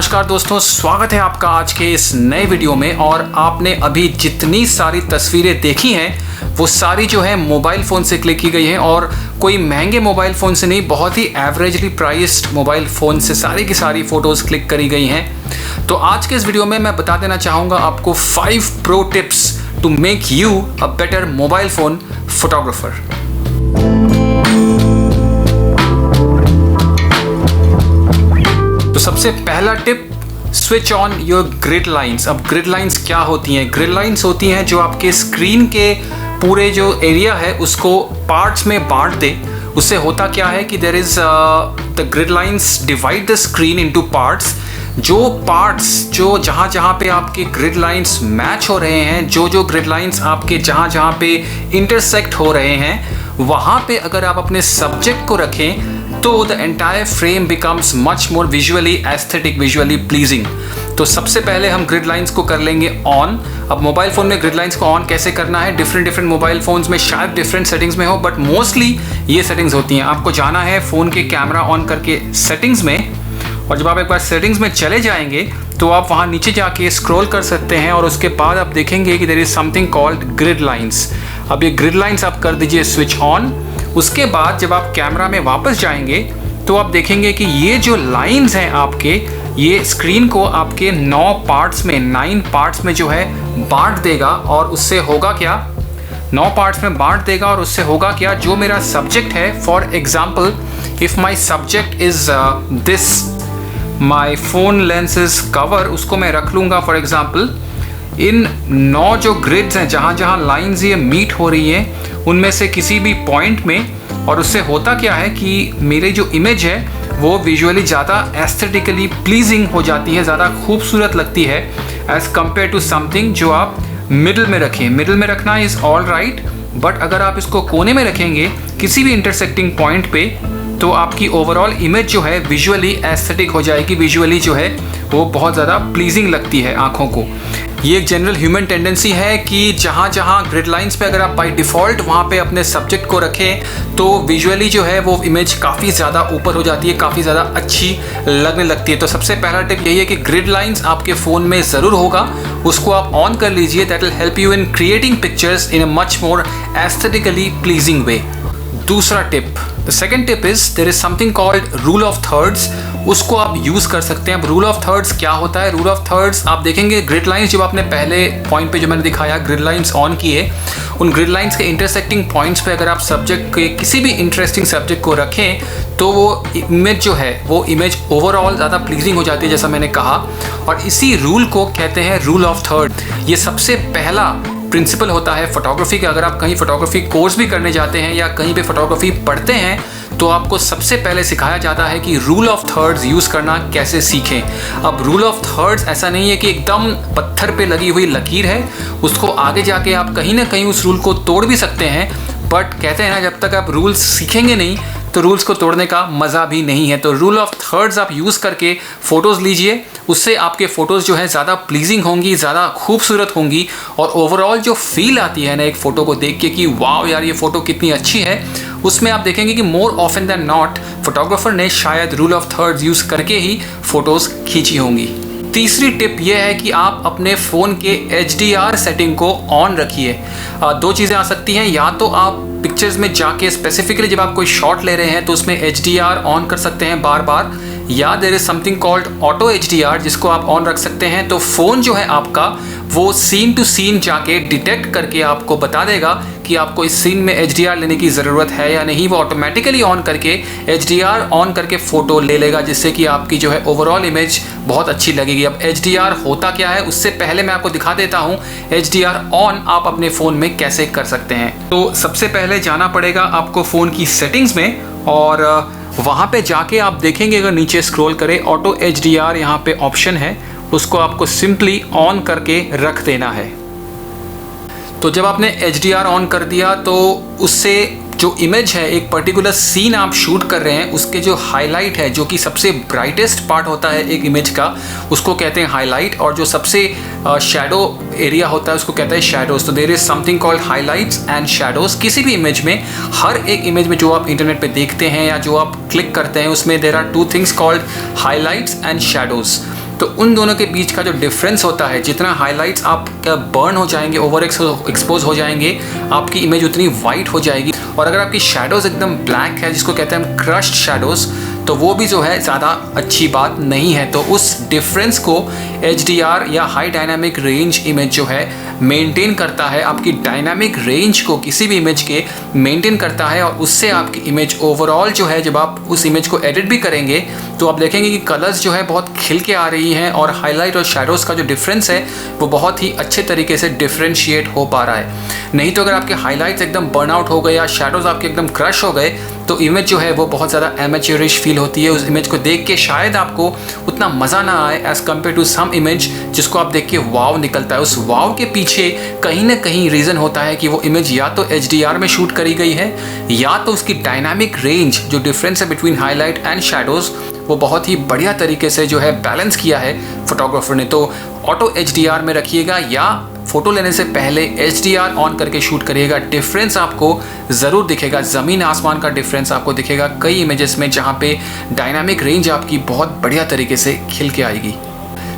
नमस्कार दोस्तों, स्वागत है आपका आज के इस नए वीडियो में। और आपने अभी जितनी सारी तस्वीरें देखी हैं वो सारी जो है मोबाइल फ़ोन से क्लिक की गई हैं, और कोई महंगे मोबाइल फ़ोन से नहीं, बहुत ही एवरेजली प्राइस्ड मोबाइल फ़ोन से सारी की सारी फ़ोटोज़ क्लिक करी गई हैं। तो आज के इस वीडियो में मैं बता देना चाहूँगा आपको 5 pro tips to make you a better mobile phone photographer. तो सबसे पहला tip, switch on your grid lines. अब ग्रिड लाइंस क्या होती हैं? ग्रिड लाइंस होती हैं जो आपके स्क्रीन के पूरे जो एरिया है उसको पार्ट्स में बांट दे। उससे होता क्या है कि there is the grid lines divide the screen into parts. जो पार्ट्स जो जहाँ पे आपके ग्रिड लाइंस मैच हो रहे हैं, जो ग्रिड लाइंस आपके जहाँ पे इंटरसेक्ट हो रहे हैं, वहाँ पे अगर आप अपने सब्जेक्ट को रखें तो the entire frame becomes much more visually aesthetic, visually pleasing. तो सबसे पहले हम ग्रिड लाइंस को कर लेंगे ऑन। अब मोबाइल फ़ोन में ग्रिड लाइंस को ऑन कैसे करना है, डिफरेंट मोबाइल फ़ोन्स में शायद डिफरेंट सेटिंग्स में हो, बट मोस्टली ये सेटिंग्स होती हैं। आपको जाना है फ़ोन के कैमरा ऑन करके सेटिंग्स में, और जब आप एक बार सेटिंग्स में चले जाएंगे तो आप वहाँ नीचे जाके स्क्रॉल कर सकते हैं, और उसके बाद आप देखेंगे कि there is something called grid lines. अब ये ग्रिड लाइंस आप कर दीजिए स्विच ऑन। उसके बाद जब आप कैमरा में वापस जाएंगे तो आप देखेंगे कि ये जो लाइंस हैं आपके, ये स्क्रीन को आपके 9 पार्ट्स में जो है बांट देगा। और उससे होगा क्या, 9 पार्ट्स में बांट देगा, और उससे होगा क्या, जो मेरा सब्जेक्ट है, for example if my subject is this, my phone lens is cover, उसको मैं रख लूँगा फॉर एग्जाम्पल। इन 9 जो ग्रिड्स हैं, जहाँ लाइंस ये मीट हो रही हैं, उनमें से किसी भी पॉइंट में, और उससे होता क्या है कि मेरी जो इमेज है वो विजुअली ज़्यादा एस्थेटिकली प्लीजिंग हो जाती है, ज़्यादा खूबसूरत लगती है एज़ कम्पेयर टू समथिंग जो आप मिडिल में रखें। मिडिल में रखना इज़ ऑल राइट, बट अगर आप इसको कोने में रखेंगे किसी भी इंटरसेक्टिंग पॉइंट पे, तो आपकी ओवरऑल इमेज जो है विजुअली एस्थेटिक हो जाएगी, विजुअली जो है वो बहुत ज़्यादा प्लीजिंग लगती है आँखों को। ये एक जनरल ह्यूमन टेंडेंसी है कि जहाँ ग्रिड लाइंस पे अगर आप बाय डिफ़ॉल्ट वहाँ पे अपने सब्जेक्ट को रखें तो विजुअली जो है वो इमेज काफ़ी ज़्यादा ऊपर हो जाती है, काफ़ी ज़्यादा अच्छी लगने लगती है। तो सबसे पहला टिप यही है कि ग्रिड लाइंस आपके फ़ोन में ज़रूर होगा, उसको आप ऑन कर लीजिए। That will help you in creating pictures in a much more aesthetically pleasing way. दूसरा tip, the second tip is there is something called rule of thirds. उसको आप यूज़ कर सकते हैं। अब रूल ऑफ थर्ड्स क्या होता है? रूल ऑफ थर्ड्स आप देखेंगे ग्रिड लाइंस, जब आपने पहले पॉइंट पे जो मैंने दिखाया ग्रिड लाइंस ऑन किए, उन ग्रिड लाइंस के इंटरसेक्टिंग पॉइंट्स पे अगर आप सब्जेक्ट के किसी भी इंटरेस्टिंग सब्जेक्ट को रखें तो वो इमेज जो है वो इमेज ओवरऑल ज़्यादा प्लीजिंग हो जाती है, जैसा मैंने कहा। और इसी रूल को कहते हैं रूल ऑफ थर्ड। ये सबसे पहला प्रिंसिपल होता है फोटोग्राफी का। अगर आप कहीं फोटोग्राफी कोर्स भी करने जाते हैं या कहीं पे फोटोग्राफी पढ़ते हैं तो आपको सबसे पहले सिखाया जाता है कि रूल ऑफ थर्ड्स यूज़ करना कैसे सीखें। अब रूल ऑफ थर्ड्स ऐसा नहीं है कि एकदम पत्थर पे लगी हुई लकीर है, उसको आगे जाके आप कहीं ना कहीं उस रूल को तोड़ भी सकते हैं, बट कहते हैं ना, जब तक आप रूल्स सीखेंगे नहीं तो रूल्स को तोड़ने का मज़ा भी नहीं है। तो रूल ऑफ थर्ड्स आप यूज़ करके फ़ोटोज़ लीजिए, उससे आपके फ़ोटोज़ जो है ज़्यादा प्लीजिंग होंगी, ज़्यादा खूबसूरत होंगी, और ओवरऑल जो फील आती है ना एक फ़ोटो को देख के कि वाओ यार ये फ़ोटो कितनी अच्छी है, उसमें आप देखेंगे कि more often than not photographer ने शायद रूल ऑफ थर्ड्स यूज़ करके ही फ़ोटोज़ खींची होंगी। तीसरी टिप यह है कि आप अपने फ़ोन के HDR सेटिंग को ऑन रखिए। 2 चीज़ें आ सकती हैं, या तो आप पिक्चर्स में जाके स्पेसिफिकली जब आप कोई शॉट ले रहे हैं तो उसमें HDR ऑन कर सकते हैं बार बार, या there is something called auto HDR जिसको आप ऑन रख सकते हैं। तो फ़ोन जो है आपका वो सीन टू सीन जाके डिटेक्ट करके आपको बता देगा कि आपको इस सीन में HDR लेने की ज़रूरत है या नहीं। वो ऑटोमेटिकली ऑन करके HDR ऑन करके फ़ोटो ले लेगा, जिससे कि आपकी जो है ओवरऑल इमेज बहुत अच्छी लगेगी। अब HDR होता क्या है उससे पहले मैं आपको दिखा देता हूँ HDR ऑन आप अपने फ़ोन में कैसे कर सकते हैं। तो सबसे पहले जाना पड़ेगा आपको फ़ोन की सेटिंग्स में, और वहाँ पे जाके आप देखेंगे, अगर नीचे स्क्रॉल करें ऑटो HDR यहाँ पे ऑप्शन है, उसको आपको सिंपली ऑन करके रख देना है। तो जब आपने HDR ऑन कर दिया तो उससे जो इमेज है, एक पर्टिकुलर सीन आप शूट कर रहे हैं, उसके जो हाईलाइट है, जो कि सबसे ब्राइटेस्ट पार्ट होता है एक इमेज का, उसको कहते हैं हाईलाइट, और जो सबसे शैडो एरिया होता है उसको कहते हैं शैडोज़। तो there is something called highlights and shadows. किसी भी इमेज में, हर एक इमेज में जो आप इंटरनेट पे देखते हैं या जो आप क्लिक करते हैं, उसमें there are 2 things called highlights and shadows. तो उन दोनों के बीच का जो डिफरेंस होता है, जितना हाईलाइट्स आपका बर्न हो जाएंगे, ओवर एक्सपोज हो जाएंगे, आपकी इमेज उतनी वाइट हो जाएगी। और अगर आपकी शेडोज़ एकदम ब्लैक है, जिसको कहते हैं हम क्रश्ड शेडोज़, तो वो भी जो है ज़्यादा अच्छी बात नहीं है। तो उस डिफरेंस को HDR या हाई डायनामिक रेंज इमेज जो है मेंटेन करता है, आपकी डायनामिक रेंज को किसी भी इमेज के मेंटेन करता है। और उससे आपकी इमेज ओवरऑल जो है, जब आप उस इमेज को एडिट भी करेंगे तो आप देखेंगे कि कलर्स जो है बहुत खिल के आ रही हैं और हाईलाइट और शैडोज़ का जो डिफरेंस है वो बहुत ही अच्छे तरीके से डिफ्रेंशिएट हो पा रहा है। नहीं तो अगर आपके हाईलाइट्स एकदम बर्नआउट हो गए या शैडोज़ आपके एकदम क्रश हो गए तो इमेज जो है वो बहुत ज़्यादा एमेच्योरिश फील होती है। उस इमेज को देख के शायद आपको उतना मज़ा ना आए as compare to some image जिसको आप देख के वाव निकलता है। उस वाव के पीछे कहीं ना कहीं रीज़न होता है कि वो इमेज या तो HDR में शूट करी गई है या तो उसकी डायनामिक रेंज, जो डिफरेंस है बिटवीन हाईलाइट एंड शैडोज़, वो बहुत ही बढ़िया तरीके से जो है बैलेंस किया है फोटोग्राफर ने। तो ऑटो HDR में रखिएगा या फ़ोटो लेने से पहले HDR ऑन करके शूट करिएगा। डिफरेंस आपको ज़रूर दिखेगा, ज़मीन आसमान का डिफरेंस आपको दिखेगा कई इमेजेस में, जहाँ पे डायनामिक रेंज आपकी बहुत बढ़िया तरीके से खिल के आएगी।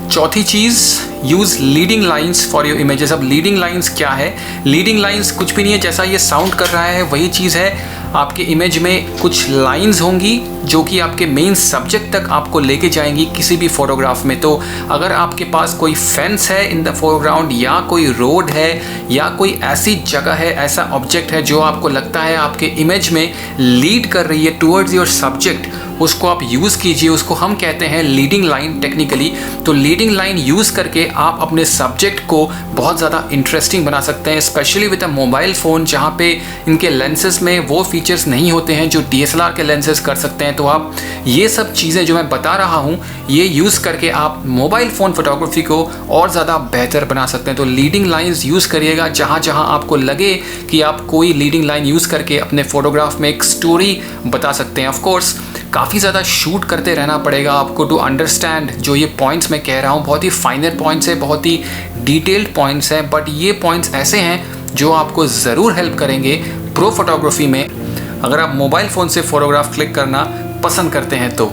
चौथी चीज़, use leading lines for your images. अब लीडिंग लाइंस क्या है? लीडिंग लाइंस कुछ भी नहीं है, जैसा ये साउंड कर रहा है वही चीज़ है। आपके इमेज में कुछ लाइंस होंगी जो कि आपके मेन सब्जेक्ट तक आपको लेके जाएंगी किसी भी फोटोग्राफ में। तो अगर आपके पास कोई फेंस है इन द फोरग्राउंड, या कोई रोड है, या कोई ऐसी जगह है, ऐसा ऑब्जेक्ट है जो आपको लगता है आपके इमेज में लीड कर रही है टुवर्ड्स योर सब्जेक्ट, उसको आप यूज़ कीजिए। उसको हम कहते हैं लीडिंग लाइन टेक्निकली। तो लीडिंग लाइन यूज़ करके आप अपने सब्जेक्ट को बहुत ज़्यादा इंटरेस्टिंग बना सकते हैं, specially with a mobile phone, जहाँ पे इनके लेंसेज में वो फीचर्स नहीं होते हैं जो DSLR के लेंसेज कर सकते हैं। तो आप ये सब चीज़ें जो मैं बता रहा हूँ, ये यूज़ करके आप मोबाइल फ़ोन फोटोग्राफी को और ज़्यादा बेहतर बना सकते हैं। तो लीडिंग लाइन्स यूज़ करिएगा जहाँ जहाँ आपको लगे कि आप कोई लीडिंग लाइन यूज़ करके अपने फ़ोटोग्राफ में एक स्टोरी बता सकते हैं। ऑफकोर्स काफ़ी ज़्यादा शूट करते रहना पड़ेगा आपको टू अंडरस्टैंड जो ये पॉइंट्स मैं कह रहा हूँ। बहुत ही फाइनर पॉइंट्स है, बहुत ही डिटेल्ड पॉइंट्स हैं, बट ये पॉइंट्स ऐसे हैं जो आपको ज़रूर हेल्प करेंगे प्रो फोटोग्राफी में, अगर आप मोबाइल फ़ोन से फ़ोटोग्राफ क्लिक करना पसंद करते हैं तो।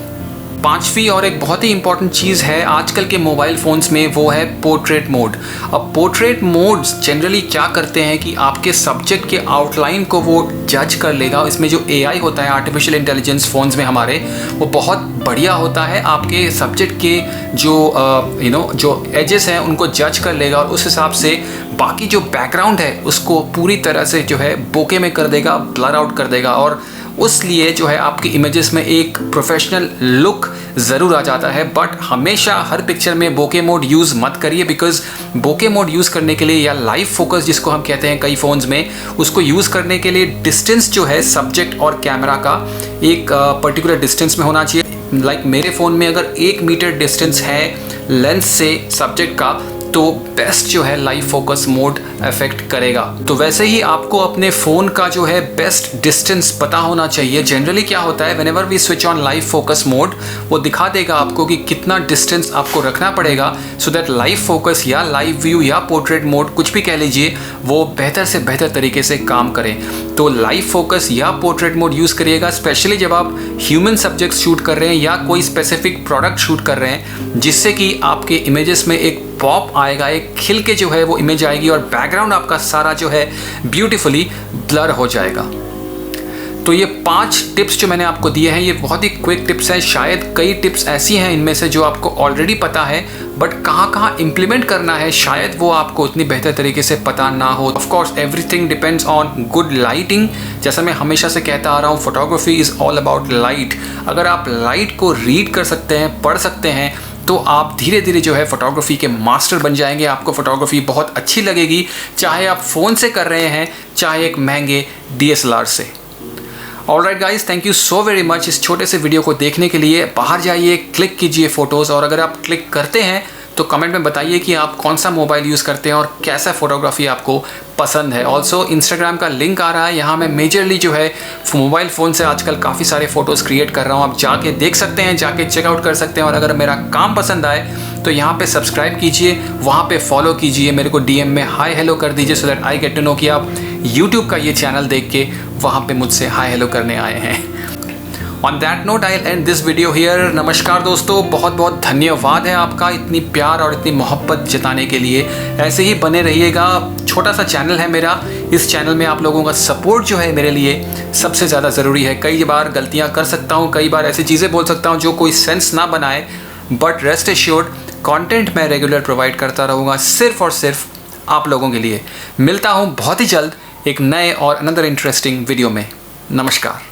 पांचवी और एक बहुत ही इंपॉर्टेंट चीज़ है आजकल के मोबाइल फ़ोन्स में, वो है पोर्ट्रेट मोड। अब पोर्ट्रेट मोड्स जनरली क्या करते हैं कि आपके सब्जेक्ट के आउटलाइन को वो जज कर लेगा। इसमें जो AI होता है, आर्टिफिशियल इंटेलिजेंस फ़ोन्स में हमारे, वो बहुत बढ़िया होता है। आपके सब्जेक्ट के जो जो एजेस हैं उनको जज कर लेगा और उस हिसाब से बाकी जो बैकग्राउंड है उसको पूरी तरह से जो है बोके में कर देगा, ब्लर आउट कर देगा। और उसलिए जो है आपकी इमेजेस में एक प्रोफेशनल लुक ज़रूर आ जाता है। बट हमेशा हर पिक्चर में बोके मोड यूज़ मत करिए, बिकॉज बोके मोड यूज़ करने के लिए, या लाइव फोकस जिसको हम कहते हैं कई फ़ोन्स में, उसको यूज़ करने के लिए डिस्टेंस जो है सब्जेक्ट और कैमरा का एक पर्टिकुलर डिस्टेंस में होना चाहिए। लाइक मेरे फ़ोन में अगर 1 मीटर डिस्टेंस है लेंस से सब्जेक्ट का, तो बेस्ट जो है लाइव फोकस मोड इफेक्ट करेगा। तो वैसे ही आपको अपने फ़ोन का जो है बेस्ट डिस्टेंस पता होना चाहिए। जनरली क्या होता है, whenever we switch on live focus mode, वो दिखा देगा आपको कि कितना डिस्टेंस आपको रखना पड़ेगा सो दैट लाइव फोकस या लाइव व्यू या पोर्ट्रेट मोड, कुछ भी कह लीजिए, वो बेहतर से बेहतर तरीके से काम करें। तो लाइव फोकस या पोर्ट्रेट मोड यूज़ करिएगा, स्पेशली जब आप ह्यूमन सब्जेक्ट शूट कर रहे हैं या कोई स्पेसिफिक प्रोडक्ट शूट कर रहे हैं, जिससे कि आपके इमेजेस में एक पॉप आएगा, एक खिल के जो है वो इमेज आएगी और बैकग्राउंड आपका सारा जो है ब्यूटीफुली ब्लर हो जाएगा। तो ये 5 टिप्स जो मैंने आपको दिए हैं, ये बहुत ही क्विक टिप्स हैं। शायद कई टिप्स ऐसी हैं इनमें से जो आपको ऑलरेडी पता है, बट कहाँ कहाँ इम्प्लीमेंट करना है शायद वो आपको उतनी बेहतर तरीके से पता ना हो। Of course everything depends on good lighting. जैसा मैं हमेशा से कहता आ रहा हूँ, photography is all about light. अगर आप लाइट को रीड कर सकते हैं, पढ़ सकते हैं, तो आप धीरे धीरे जो है फोटोग्राफी के मास्टर बन जाएंगे। आपको फोटोग्राफी बहुत अच्छी लगेगी, चाहे आप फ़ोन से कर रहे हैं, चाहे एक महंगे DSLR से। Alright guys, thank you so very much इस छोटे से वीडियो को देखने के लिए। बाहर जाइए, क्लिक कीजिए फ़ोटोज़, और अगर आप क्लिक करते हैं तो कमेंट में बताइए कि आप कौन सा मोबाइल यूज़ करते हैं और कैसा फोटोग्राफी आपको पसंद है। ऑल्सो इंस्टाग्राम का लिंक आ रहा है, यहाँ मैं मेजरली जो है मोबाइल फ़ोन से आजकल काफ़ी सारे फ़ोटोज़ क्रिएट कर रहा हूँ। आप जाके देख सकते हैं, जाके चेकआउट कर सकते हैं। और अगर मेरा काम पसंद आए तो यहाँ पे सब्सक्राइब कीजिए, वहाँ पे फॉलो कीजिए, मेरे को DM में हाय हेलो कर दीजिए, so that I get to know कि आप YouTube का ये चैनल देख के वहाँ पे मुझसे हाय हेलो करने आए हैं। On that note I and this video here. नमस्कार दोस्तों, बहुत बहुत धन्यवाद है आपका इतनी प्यार और इतनी मोहब्बत जताने के लिए। ऐसे ही बने रहिएगा। छोटा सा चैनल है मेरा, इस चैनल में आप लोगों का सपोर्ट जो है मेरे लिए सबसे ज़्यादा ज़रूरी है। कई बार गलतियाँ कर सकता हूँ, कई बार ऐसी चीज़ें बोल सकता हूँ जो कोई सेंस ना बनाए, बट रेस्ट एश्योर्ड कंटेंट मैं रेगुलर प्रोवाइड करता रहूँगा सिर्फ और सिर्फ आप लोगों के लिए। मिलता हूँ बहुत ही जल्द एक नए और अनदर इंटरेस्टिंग वीडियो में। नमस्कार।